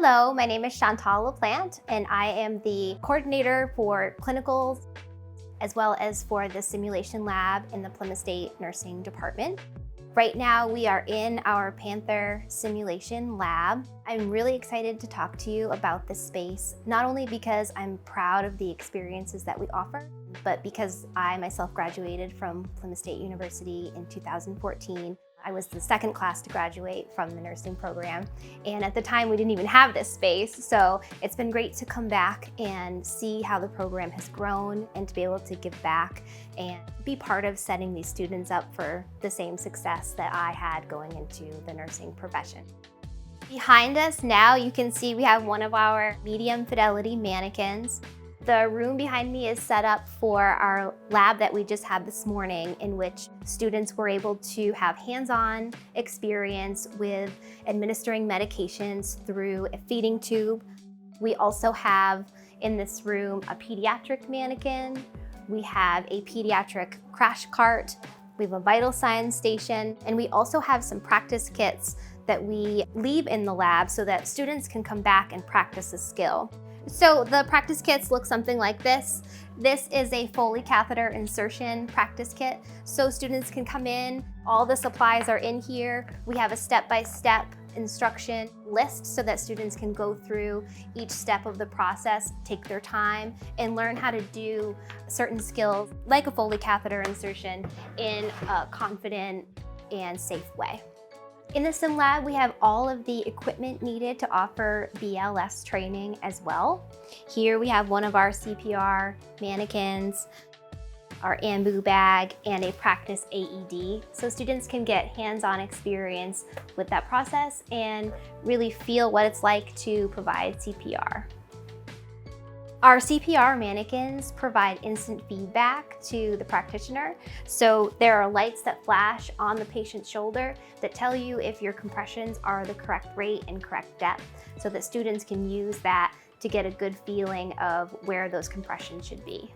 Hello, my name is Chantal LaPlante, and I am the coordinator for clinicals as well as for the simulation lab in the Plymouth State Nursing Department. Right now, we are in our Panther Simulation Lab. I'm really excited to talk to you about this space, not only because I'm proud of the experiences that we offer, but because I myself graduated from Plymouth State University in 2014. I was the second class to graduate from the nursing program, and at the time we didn't even have this space, so it's been great to come back and see how the program has grown and to be able to give back and be part of setting these students up for the same success that I had going into the nursing profession. Behind us now, you can see we have one of our medium fidelity mannequins. The room behind me is set up for our lab that we just had this morning, in which students were able to have hands-on experience with administering medications through a feeding tube. We also have in this room a pediatric mannequin. We have a pediatric crash cart. We have a vital signs station, and we also have some practice kits that we leave in the lab so that students can come back and practice a skill. So the practice kits look something like this. This is a Foley catheter insertion practice kit. So students can come in, all the supplies are in here. We have a step-by-step instruction list so that students can go through each step of the process, take their time, and learn how to do certain skills like a Foley catheter insertion in a confident and safe way. In the sim lab, we have all of the equipment needed to offer BLS training as well. Here we have one of our CPR mannequins, our ambu bag, and a practice AED. So students can get hands-on experience with that process and really feel what it's like to provide CPR. Our CPR mannequins provide instant feedback to the practitioner. So there are lights that flash on the patient's shoulder that tell you if your compressions are the correct rate and correct depth, so that students can use that to get a good feeling of where those compressions should be.